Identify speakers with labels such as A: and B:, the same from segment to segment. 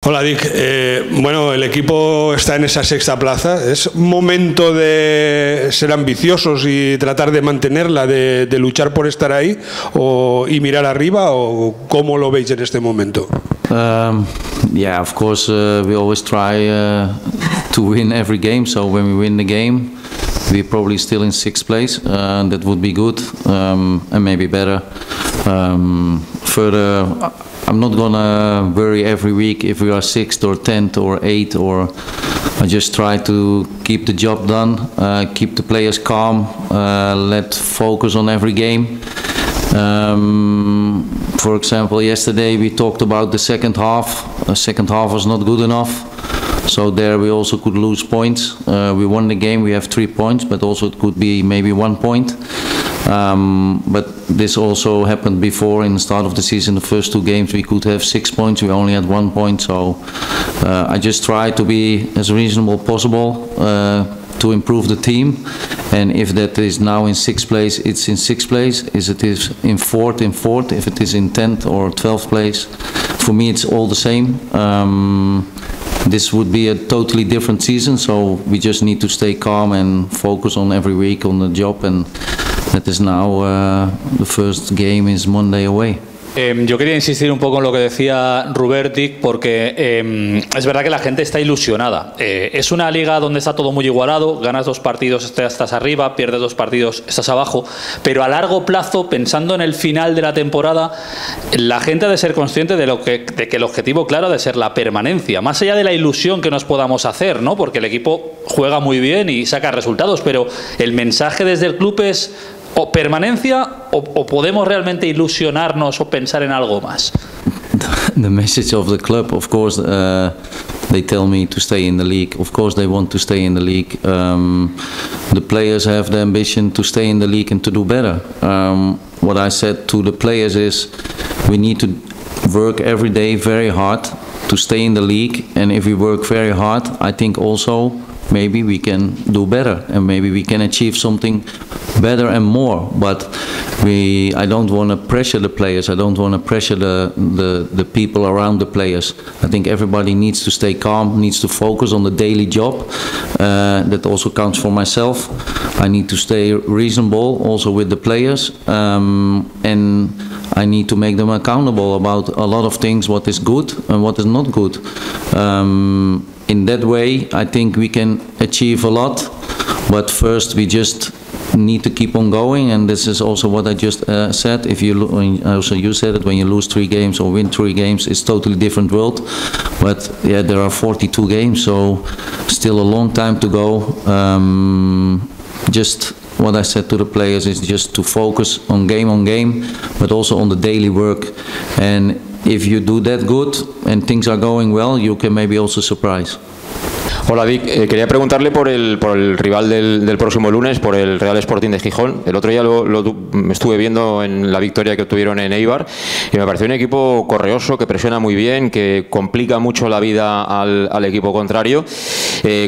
A: Hola Dick, bueno, el equipo está en esa sexta plaza. ¿Es momento de ser ambiciosos y tratar de mantenerla, de luchar por estar ahí y mirar arriba, o cómo lo veis en este momento?
B: Yeah, of course, we always try to win every game. So when we win the game, we're probably still in sixth place. That would be good, and maybe better. Further, I'm not gonna worry every week if we are 6th or 10th or 8th, or I just try to keep the job done, keep the players calm, let focus on every game. For example, yesterday we talked about the second half. The second half was not good enough, so there we also could lose points. We won the game, we have 3 points, but also it could be maybe 1 point. But this also happened before in the start of the season. The first 2 games we could have 6 points, we only had 1 point, so I just try to be as reasonable possible to improve the team. And if that is now in 6th place, it's in 6th place. If it is in 4th, in 4th. If it is in 10th or 12th place, for me it's all the same. This would be a totally different season, so we just need to stay calm and focus on every week on the job, and that is now the first game is Monday away.
C: Yo quería insistir un poco en lo que decía Rubertic, porque es verdad que la gente está ilusionada. Es una liga donde está todo muy igualado, ganas 2 partidos, estás arriba, pierdes 2 partidos, estás abajo, pero a largo plazo, pensando en el final de la temporada, la gente ha de ser consciente de que el objetivo claro ha de ser la permanencia, más allá de la ilusión que nos podamos hacer, ¿no? Porque el equipo juega muy bien y saca resultados, pero el mensaje desde el club es o permanencia o podemos realmente ilusionarnos o pensar en algo más.
B: The message of the club, of course, they tell me to stay in the league. Of course, they want to stay in the league. The players have the ambition to stay in the league and to do better. What I said to the players is, we need to work every day very hard to stay in the league. And if we work very hard, I think also maybe we can do better, and maybe we can achieve something better and more. But I don't want to pressure the players. I don't want to pressure the people around the players. I think everybody needs to stay calm, needs to focus on the daily job. That also counts for myself. I need to stay reasonable also with the players, and I need to make them accountable about a lot of things, what is good and what is not good. In that way, I think we can achieve a lot, but first we just need to keep on going, and this is also what I just said. If you also you said it, when you lose 3 games or win 3 games, it's totally different world. But yeah, there are 42 games, so still a long time to go. Just what I said to the players is just to focus on game, but also on the daily work. And if you do that good and things are going well, you can maybe also surprise.
D: Hola Dick, quería preguntarle por el rival del próximo lunes, por el Real Sporting de Gijón. El otro día lo estuve viendo en la victoria que obtuvieron en Eibar y me pareció un equipo correoso, que presiona muy bien, que complica mucho la vida al equipo contrario,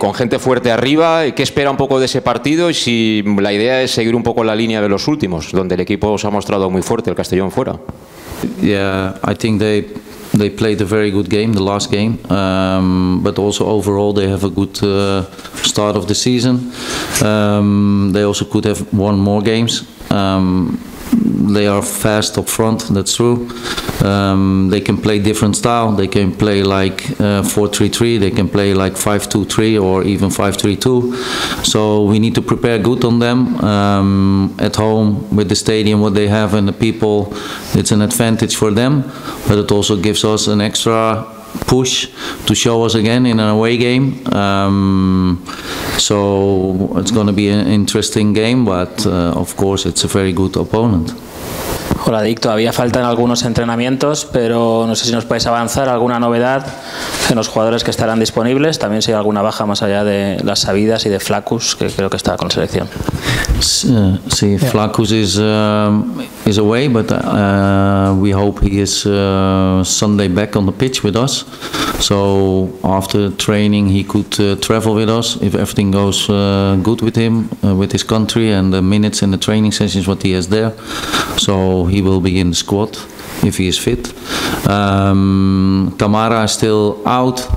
D: con gente fuerte arriba. ¿Qué espera un poco de ese partido? Y si la idea es seguir un poco la línea de los últimos, donde el equipo se ha mostrado muy fuerte, el Castellón fuera.
B: Yeah, I think they played a very good game, the last game, but also overall they have a good start of the season. They also could have won more games. They are fast up front, that's true. They can play different style. They can play like 4-3-3, they can play like 5-2-3 or even 5-3-2. So we need to prepare good on them. At home with the stadium, what they have and the people, it's an advantage for them, but it also gives us an extra push to show us again in an away game. So it's going to be an interesting game, but of course it's a very good opponent.
E: Hola Dick, todavía faltan algunos entrenamientos, pero no sé si nos puedes avanzar alguna novedad en los jugadores que estarán disponibles, también si hay alguna baja más allá de las sabidas y de Flacus, que creo que está con selección.
B: See, Flacus is away, but we hope he is Sunday back on the pitch with us. So after training he could travel with us if everything goes good with him, with his country and the minutes in the training sessions what he has there. So he will be in the squad. if he is fit. Kamara is still out.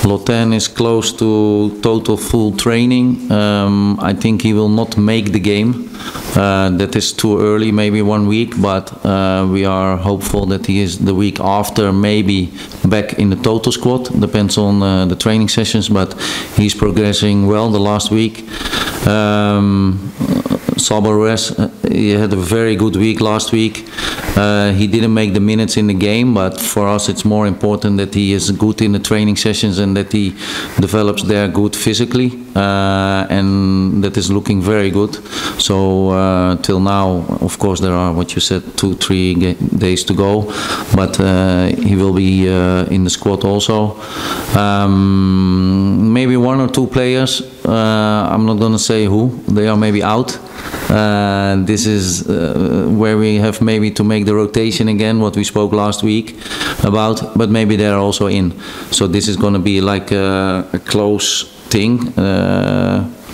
B: Loten is close to total full training. I think he will not make the game. That is too early, maybe 1 week, but we are hopeful that he is the week after maybe back in the total squad. Depends on the training sessions, but he's progressing well the last week. Sabares, he had a very good week last week. He didn't make the minutes in the game, but for us it's more important that he is good in the training sessions and that he develops there good physically, and that is looking very good. So till now, of course, there are, what you said, 2-3 days to go, but he will be in the squad also. Maybe 1 or 2 players, I'm not going to say who, they are maybe out. This is where we have maybe to make the rotation again, what we spoke last week about, but maybe they're also in. So this is going to be like a close thing.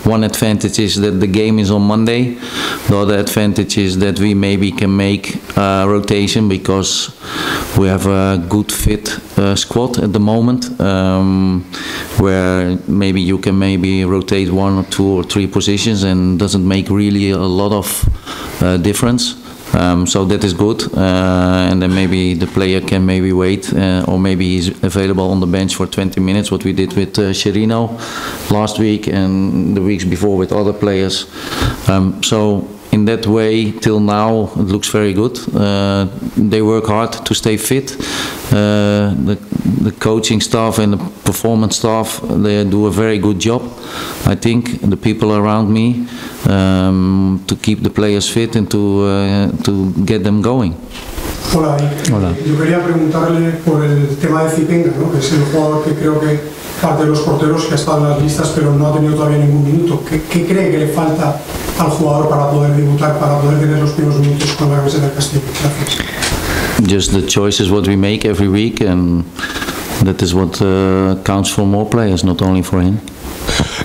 B: One advantage is that the game is on Monday. The other advantage is that we maybe can make rotation because we have a good fit squad at the moment, where maybe you can maybe rotate 1 or 2 or 3 positions and doesn't make really a lot of difference. So that is good, and then maybe the player can maybe wait, or maybe he's available on the bench for 20 minutes, what we did with Sherino last week and the weeks before with other players. So in that way, till now, it looks very good. They work hard to stay fit. The coaching staff and the performance staff, they do a very good job, I think, the people around me, to keep the players fit and to get them going.
F: Hola,
B: Hola.
F: Yo quería preguntarle por el tema de Zipenga, ¿no? Que es el jugador que creo que parte de los porteros que ha estado en las listas pero no ha tenido todavía ningún minuto. ¿Qué cree que le falta al jugador para poder debutar, para poder tener los primeros minutos con la camiseta del Castellón? Gracias.
B: Just the choices what we make every week, and that is what counts for more players, not only for him.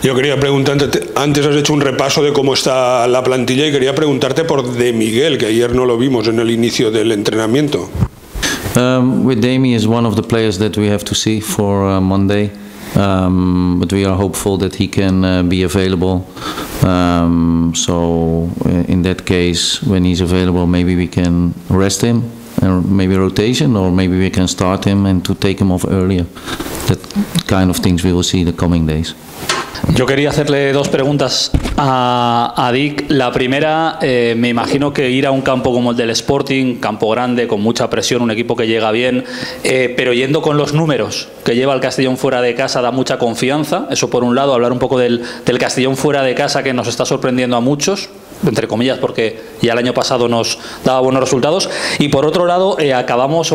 A: Yo quería preguntarte, antes has hecho un repaso de cómo está la plantilla y quería preguntarte por De Miguel, que ayer no lo vimos en el inicio del entrenamiento.
B: With Demi is one of the players that we have to see for Monday, but we are hopeful that he can be available. So in that case, when he's available, maybe we can rest him, and maybe rotation, or maybe we can start him and to take him off earlier. That kind of things we will see the coming days.
C: Yo quería hacerle 2 preguntas a Dick. La primera, me imagino que ir a un campo como el del Sporting, campo grande, con mucha presión, un equipo que llega bien, pero yendo con los números que lleva el Castellón fuera de casa da mucha confianza. Eso por un lado, hablar un poco del Castellón fuera de casa, que nos está sorprendiendo a muchos, entre comillas, porque ya el año pasado nos daba buenos resultados. Y por otro lado,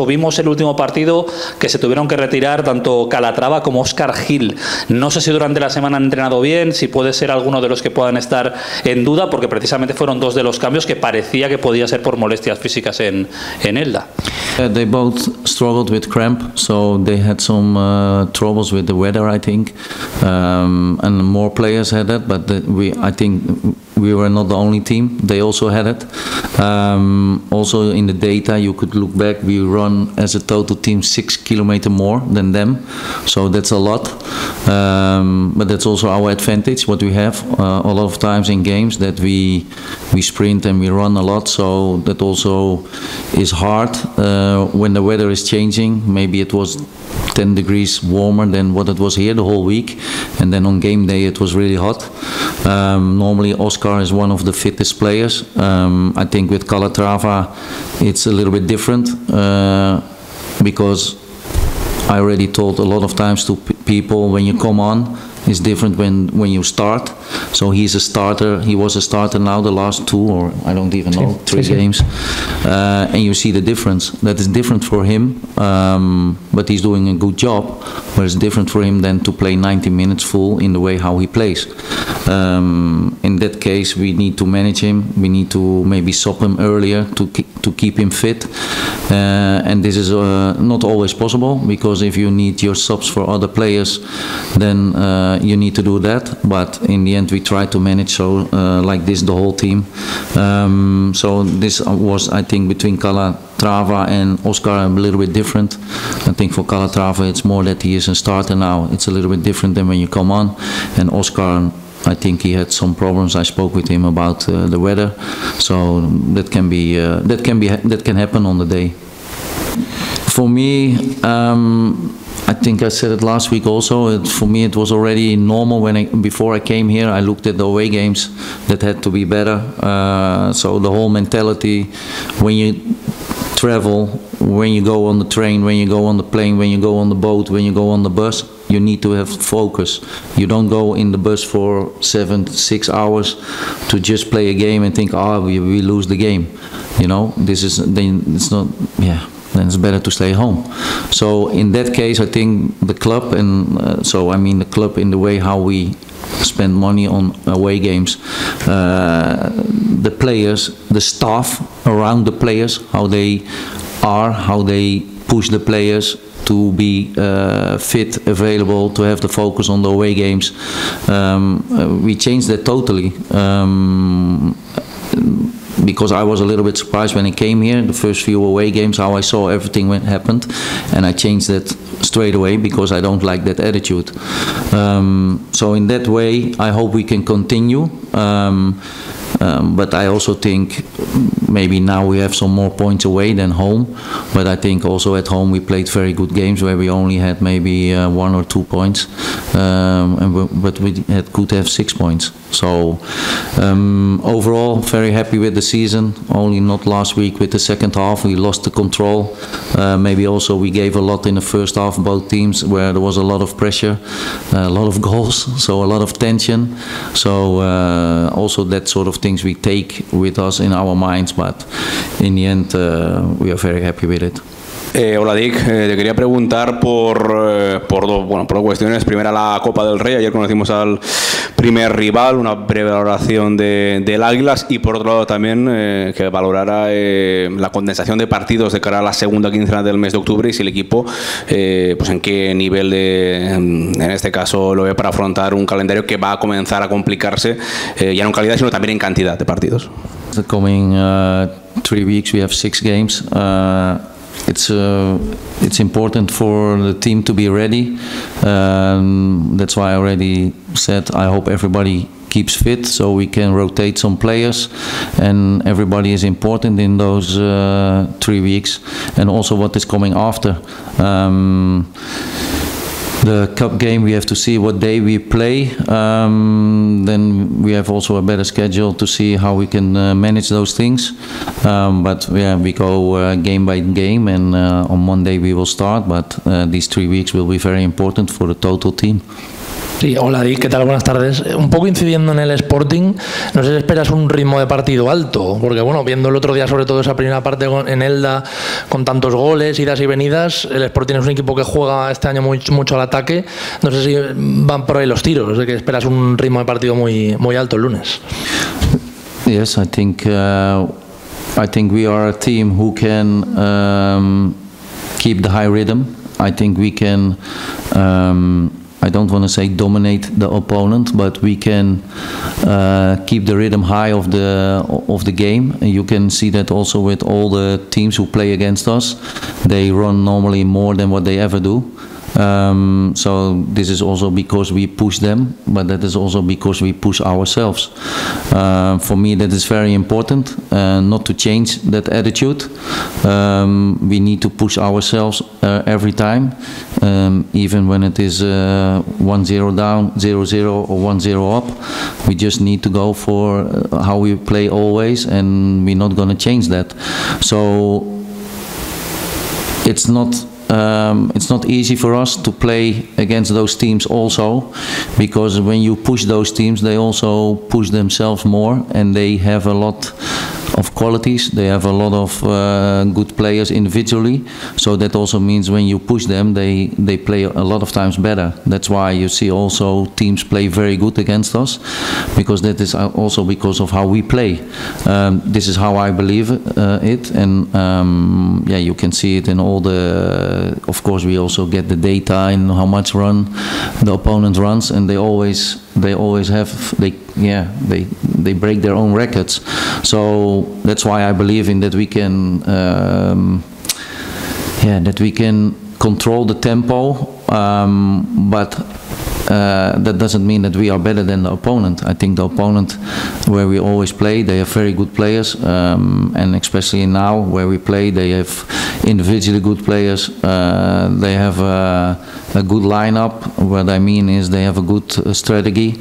C: vimos el último partido que se tuvieron que retirar tanto Calatrava como Óscar Gil. No sé si durante la semana han entrenado bien, si puede ser alguno de los que puedan estar en duda, porque precisamente fueron 2 de los cambios que parecía que podía ser por molestias físicas en Elda.
B: They both struggled with cramp, so they had some troubles with the weather, I think, and more players had that, but I think we were not the only team, they also had it. Also in the data you could look back, we run as a total team 6 kilometers more than them, so that's a lot, but that's also our advantage, what we have a lot of times in games, that we sprint and we run a lot, so that also is hard when the weather is changing. Maybe it was 10 degrees warmer than what it was here the whole week, and then on game day it was really hot. Normally Oscar is one of the fittest players. I think with Calatrava it's a little bit different, because I already told a lot of times to people, when you come on is different when you start. So he's a starter. He was a starter now the last 2 or I don't even know 3 games, and you see the difference. That is different for him, but he's doing a good job. But it's different for him than to play 90 minutes full in the way how he plays. In that case, we need to manage him. We need to maybe stop him earlier to keep him fit, and this is not always possible, because if you need your subs for other players, then you need to do that. But in the end we try to manage so like this the whole team. So this was, I think, between Calatrava and Oscar are a little bit different. I think for Calatrava it's more that he is a starter now. It's a little bit different than when you come on. And Oscar, I think he had some problems. I spoke with him about the weather, so that can happen on the day. For me, I think I said it last week also. For me, it was already normal before I came here. I looked at the away games that had to be better. So the whole mentality, when you travel, when you go on the train, when you go on the plane, when you go on the boat, when you go on the bus, you need to have focus. You don't go in the bus for 6 hours to just play a game and think, we lose the game. You know, it's not. Then it's better to stay home. So in that case, I think the club, and the club in the way how we spend money on away games, the players, the staff around the players, how they push the players to be fit, available, to have the focus on the away games. We changed that totally. Because I was a little bit surprised when I came here, the first few away games, how I saw everything happened, and I changed that straight away because I don't like that attitude. So in that way, I hope we can continue. But I also think maybe now we have some more points away than home. But I think also at home we played very good games where we only had maybe 1 or 2 points, but we could have 6 points. So overall, very happy with the season. Only not last week with the second half. We lost the control. Maybe also we gave a lot in the first half, both teams, where there was a lot of pressure, a lot of goals, so a lot of tension. So also that sort of things we take with us in our minds, but in the end we are very happy with it.
G: Hola Dick, te quería preguntar por dos cuestiones. Primera, la Copa del Rey. Ayer conocimos al primer rival, una breve valoración del Águilas, y por otro lado también que valorara la condensación de partidos de cara a la segunda quincena del mes de octubre y si el equipo pues en qué nivel en este caso lo ve para afrontar un calendario que va a comenzar a complicarse ya no en calidad sino también en cantidad de partidos.
B: The coming 3 weeks we have 6 games. It's important for the team to be ready. That's why I already said I hope everybody keeps fit so we can rotate some players, and everybody is important in those 3 weeks, and also what is coming after. The cup game, we have to see what day we play. Then we have also a better schedule to see how we can manage those things. But yeah, we go game by game, and on Monday we will start. But these 3 weeks will be very important for the total team.
H: Sí, hola Dick, ¿qué tal? Buenas tardes. Un poco incidiendo en el Sporting, no sé si esperas un ritmo de partido alto, porque bueno, viendo el otro día sobre todo esa primera parte en Elda con tantos goles, idas y venidas, el Sporting es un equipo que juega este año mucho al ataque. No sé si van por ahí los tiros, de que esperas un ritmo de partido muy alto el lunes.
B: Yes, I think we are a team who can keep the high rhythm. I think we can I don't want to say dominate the opponent, but we can keep the rhythm high of the game. And you can see that also with all the teams who play against us. They run normally more than what they ever do. So this is also because we push them, but that is also because we push ourselves. For me, that is very important, not to change that attitude. We need to push ourselves every time, even when it is 1-0 down, 0-0 or 1-0 up. We just need to go for how we play always, and we're not going to change that. So it's not easy for us to play against those teams also, because when you push those teams, they also push themselves more, and they have a lot of qualities. They have a lot of good players individually, so that also means when you push them, they play a lot of times better. That's why you see also teams play very good against us, because that is also because of how we play. This is how I believe it, and yeah, you can see it in all the. Of course, we also get the data and how much run the opponent runs, and they always they always have, they break their own records. So that's why I believe in that we can, that we can control the tempo, but that doesn't mean that we are better than the opponent. I think the opponent, where we always play, they have very good players, and especially now where we play, they have individually good players. They have a good lineup. What I mean is they have a good strategy,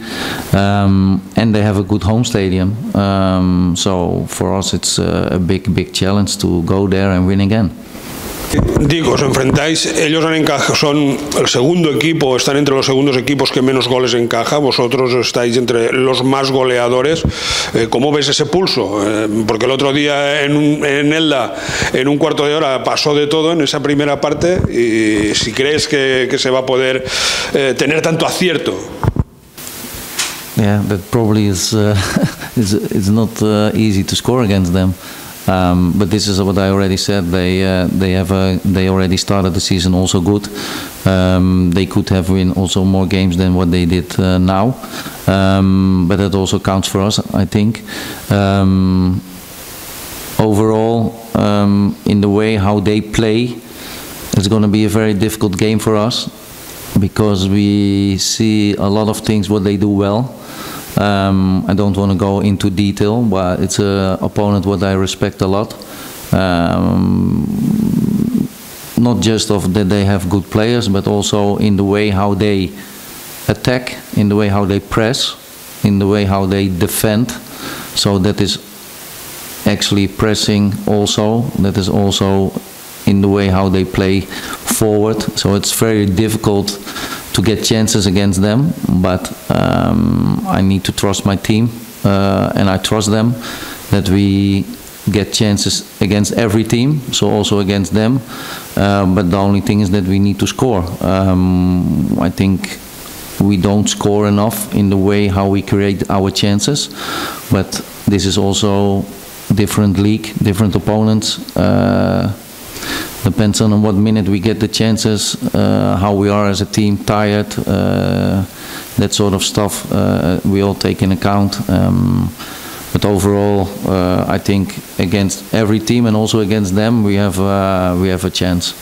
B: and they have a good home stadium. So for us, it's a big challenge to go there and win again.
A: Digo, os enfrentáis, ellos son el segundo equipo, están entre los segundos equipos que menos goles encaja, vosotros estáis entre los más goleadores. ¿Cómo ves ese pulso? Porque el otro día en Elda, en un cuarto de hora, pasó de todo en esa primera parte, y si crees que se va a poder tener tanto acierto.
B: Yeah, that probably is it's not easy to score against them. But this is what I already said. They already started the season also good. They could have win also more games than what they did now. But that also counts for us, I think. Overall, in the way how they play, it's going to be a very difficult game for us, because we see a lot of things what they do well. I don't want to go into detail, but it's an opponent what I respect a lot. Not just of that they have good players, but also in the way how they attack, in the way how they press, in the way how they defend. So that is actually pressing also. That is also in the way how they play forward. So it's very difficult to get chances against them, but I need to trust my team, and I trust them that we get chances against every team, so also against them. But the only thing is that we need to score. I think we don't score enough in the way how we create our chances, but this is also different league, different opponents. Depends on what minute we get the chances, how we are as a team, tired, that sort of stuff we all take in account. But overall, I think against every team and also against them, we have a chance.